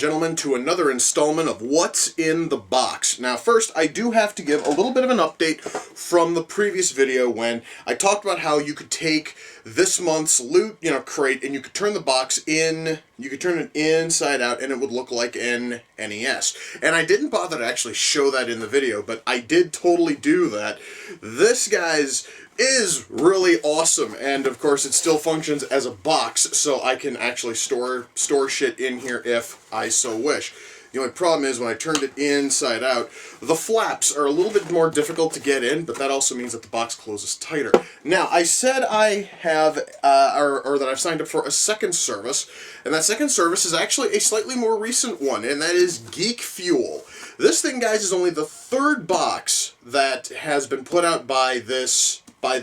gentlemen, to another installment of What's in the Box. Now, first, I do have to give a little bit of an update from the previous video when I talked about how you could take this month's loot, crate, and you could turn the box in, you could turn it inside out, and it would look like an NES. And I didn't bother to actually show that in the video, but I did totally do that. This, guys, is really awesome, and of course it still functions as a box, so I can actually store shit in here if I so wish. The only problem is when I turned it inside out, the flaps are a little bit more difficult to get in, but that also means that the box closes tighter. Now, I said I have, or that I've signed up for a second service, and that second service is actually a slightly more recent one, and that is Geek Fuel. This thing, guys, is only the third box that has been put out by this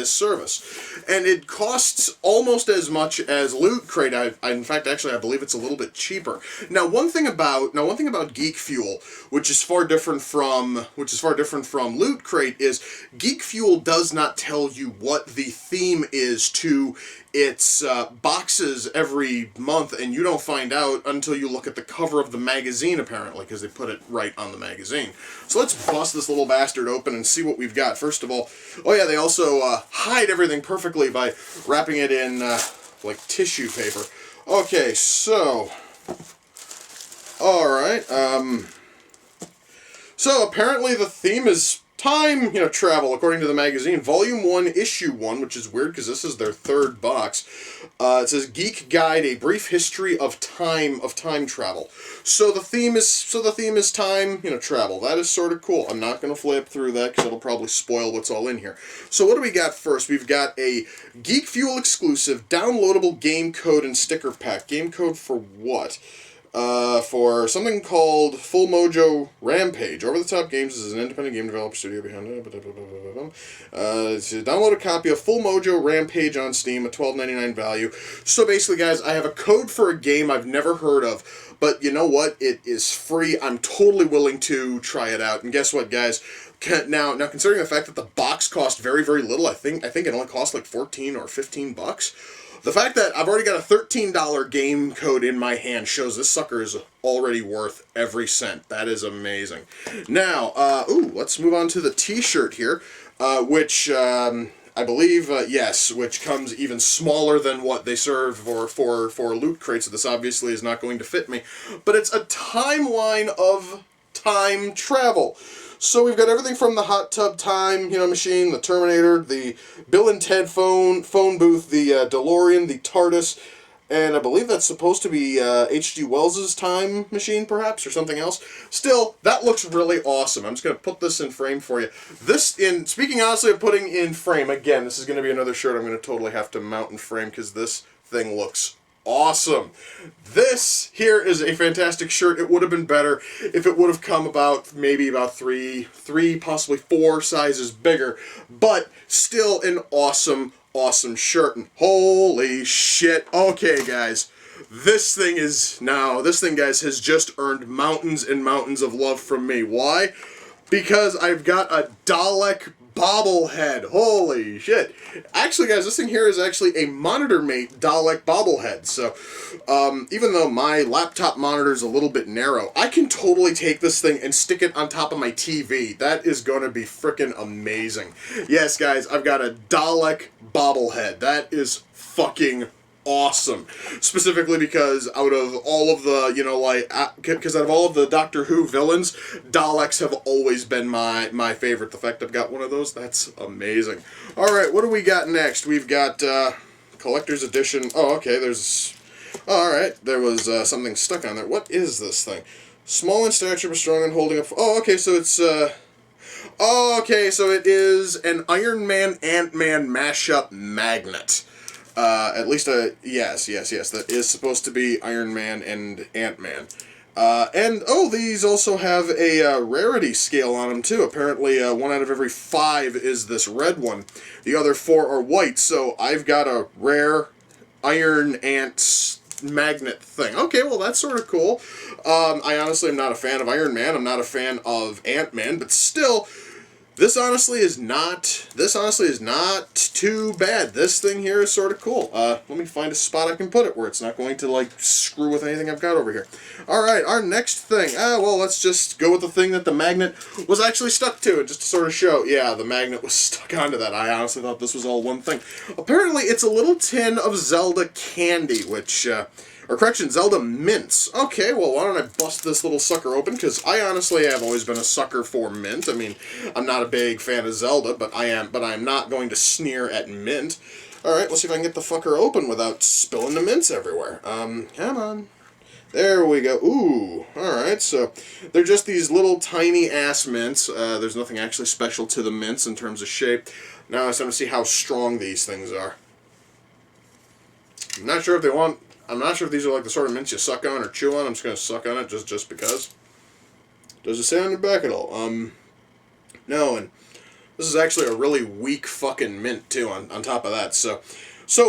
service, and it costs almost as much as Loot Crate. In fact, I believe it's a little bit cheaper. Now, one thing about Geek Fuel, which is far different from Loot Crate, is Geek Fuel does not tell you what the theme is to its boxes every month, and you don't find out until you look at the cover of the magazine, apparently, because they put it right on the magazine. So let's bust this little bastard open and see what we've got. First of all, oh yeah, they also hide everything perfectly by wrapping it in like tissue paper. Okay, so alright, so apparently the theme is time, travel, according to the magazine. Volume 1, Issue 1, which is weird because this is their third box. It says, Geek Guide, A Brief History of Time Travel. So the theme is time, travel. That is sort of cool. I'm not going to flip through that because it'll probably spoil what's all in here. So what do we got first? We've got a Geek Fuel exclusive downloadable game code and sticker pack. Game code for what? For something called Full Mojo Rampage. Over the Top Games is an independent game developer studio behind it. To download a copy of Full Mojo Rampage on Steam, a $12.99 value. So basically, guys, I have a code for a game I've never heard of, but you know what? It is free. I'm totally willing to try it out. And guess what, guys? Now, considering the fact that the box cost very, very little, I think it only cost like 14 or 15 bucks. The fact that I've already got a $13 game code in my hand shows this sucker is already worth every cent. That is amazing. Now, let's move on to the t-shirt here, which I believe, which comes even smaller than what they serve for Loot Crates. So this obviously is not going to fit me. But it's a timeline of time travel. So we've got everything from the hot tub time, machine, the Terminator, the Bill and Ted phone booth, the DeLorean, the TARDIS, and I believe that's supposed to be H.G. Wells's time machine, perhaps, or something else. Still, that looks really awesome. I'm just going to put this in frame for you. Speaking honestly of putting in frame, again, this is going to be another shirt I'm going to totally have to mount in frame because this thing looks awesome. This here is a fantastic shirt. It would have been better if it would have come maybe about three, possibly 4 sizes bigger, but still an awesome shirt. And holy shit. Okay, guys. This thing, guys, has just earned mountains and mountains of love from me. Why? Because I've got a Dalek bobblehead. Holy shit. Actually, guys, this thing here is actually a Monitor Mate Dalek bobblehead. So, even though my laptop monitor is a little bit narrow, I can totally take this thing and stick it on top of my TV. That is going to be freaking amazing. Yes, guys, I've got a Dalek bobblehead. That is fucking awesome. Specifically because out of all of the, out of all of the Doctor Who villains, Daleks have always been my favorite. The fact I've got one of those, that's amazing. Alright, what do we got next? We've got, Collector's Edition. Oh, okay, alright, there was, something stuck on there. What is this thing? Small in stature, but strong and holding up. Oh, okay, so it's, it is an Iron Man Ant-Man mashup magnet. At least, yes, that is supposed to be Iron Man and Ant-Man. These also have a rarity scale on them, too. Apparently, 1 out of every 5 is this red one. The other 4 are white, so I've got a rare Iron Ant magnet thing. Okay, well, that's sort of cool. I honestly am not a fan of Iron Man. I'm not a fan of Ant-Man, but still, This honestly is not too bad. This thing here is sort of cool. Let me find a spot I can put it where it's not going to like screw with anything I've got over here. All right, our next thing. Well, let's just go with the thing that the magnet was actually stuck to, just to sort of show. Yeah, the magnet was stuck onto that. I honestly thought this was all one thing. Apparently, it's a little tin of Zelda candy, which. Or correction, Zelda mints. Okay, well, why don't I bust this little sucker open? Because I honestly have always been a sucker for mint. I mean, I'm not a big fan of Zelda, but I am not going to sneer at mint. All right, let's see if I can get the fucker open without spilling the mints everywhere. Come on. There we go. Ooh, all right. So they're just these little tiny ass mints. There's nothing actually special to the mints in terms of shape. Now it's time to see how strong these things are. I'm not sure if these are like the sort of mints you suck on or chew on. I'm just going to suck on it just because. Does it say on the back at all? No, and this is actually a really weak fucking mint, too, on top of that. So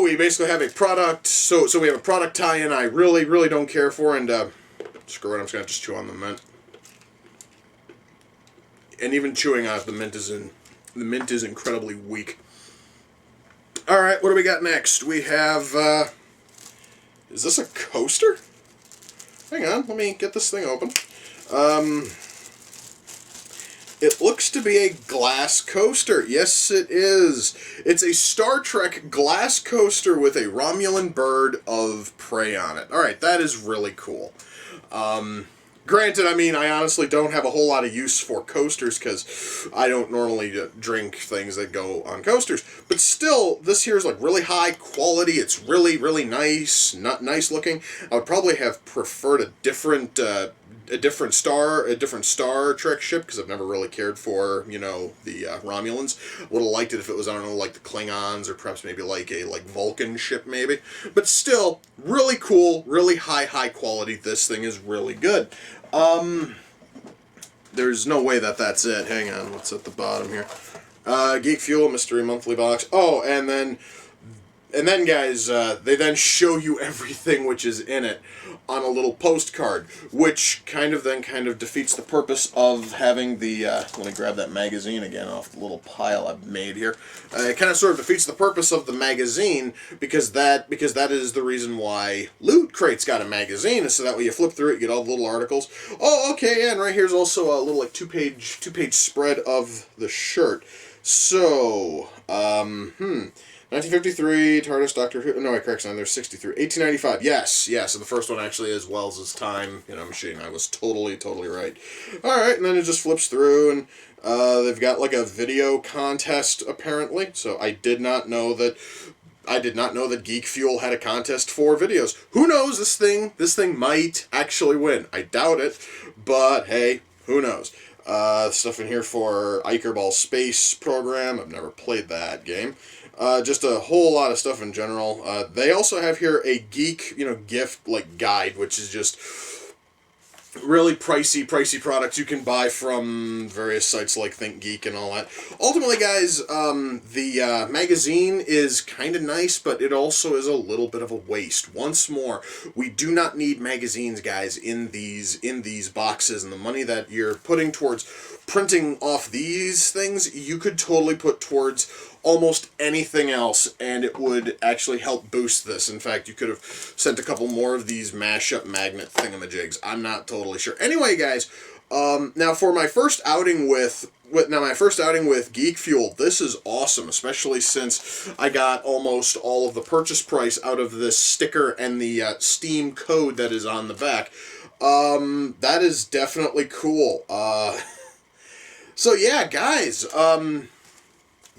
we basically have a product, so we have a product tie-in I really, really don't care for, and screw it, I'm just going to chew on the mint. And even chewing on it, the mint is incredibly weak. Alright, what do we got next? We have, is this a coaster? Hang on, let me get this thing open. It looks to be a glass coaster. Yes, it is. It's a Star Trek glass coaster with a Romulan bird of prey on it. Alright, that is really cool. Granted, I mean, I honestly don't have a whole lot of use for coasters because I don't normally drink things that go on coasters. But still, this here is like really high quality. It's really, really nice, not nice looking. I would probably have preferred a different Star Trek ship because I've never really cared for, the Romulans. Would have liked it if it was, I don't know, like the Klingons or perhaps maybe like a Vulcan ship maybe. But still, really cool, really high quality. This thing is really good. There's no way that's it. Hang on, what's at the bottom here? Geek Fuel Mystery Monthly Box. Oh, and then guys, they then show you everything which is in it on a little postcard, which kind of defeats the purpose of having the, let me grab that magazine again off the little pile I've made here. It kind of sort of defeats the purpose of the magazine because that is the reason why Loot Crate's got a magazine, is so that way you flip through it, you get all the little articles. Oh, okay, and right here's also a little like two-page spread of the shirt. So, 1953, TARDIS, Doctor Who. No, wait, correction. There's 63. 1895. Yes. So the first one actually is Wells's Time Machine. I was totally right. All right, and then it just flips through, and they've got like a video contest apparently. So I did not know that Geek Fuel had a contest for videos. Who knows? This thing might actually win. I doubt it, but hey, who knows? Stuff in here for Ikerball Space Program. I've never played that game. Just a whole lot of stuff in general. They also have here a geek, gift guide, which is just really pricey products you can buy from various sites like ThinkGeek and all that. Ultimately, guys, the magazine is kind of nice, but it also is a little bit of a waste. Once more, we do not need magazines, guys, in these boxes, and the money that you're putting towards printing off these things, you could totally put towards almost anything else, and it would actually help boost this. In fact, you could have sent a couple more of these mash-up magnet thingamajigs. I'm not totally sure. Anyway, guys, now for my first outing with Geek Fuel, this is awesome, especially since I got almost all of the purchase price out of this sticker and the Steam code that is on the back. That is definitely cool. So yeah, guys,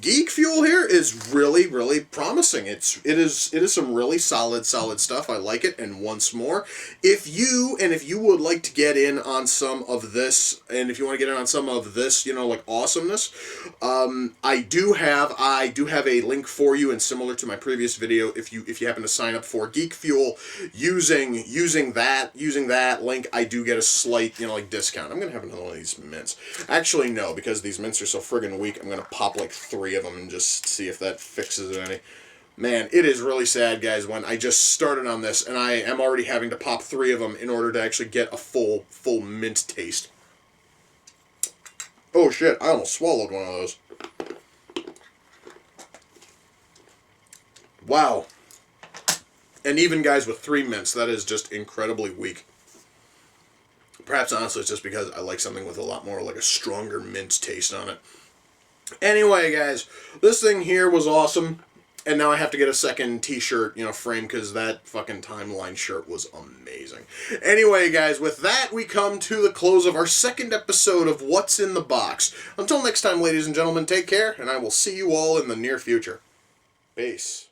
Geek Fuel here is really, really promising. It is some really solid stuff. I like it. And once more, if you would like to get in on some of this, and if you want to get in on some of this, awesomeness, I do have a link for you, and similar to my previous video, if you happen to sign up for Geek Fuel using that link, I do get a slight discount. I'm gonna have another one of these mints. Actually, no, because these mints are so friggin' weak. I'm gonna pop like 3 of them and just see if that fixes it any. Man, it is really sad, guys, when I just started on this and I am already having to pop 3 of them in order to actually get a full mint taste. Oh shit, I almost swallowed one of those. Wow. And even guys with 3 mints, that is just incredibly weak. Perhaps honestly it's just because I like something with a lot more like a stronger mint taste on it. Anyway, guys, this thing here was awesome. And now I have to get a second t-shirt, frame, because that fucking Timeline shirt was amazing. Anyway, guys, with that, we come to the close of our second episode of What's in the Box. Until next time, ladies and gentlemen, take care, and I will see you all in the near future. Peace.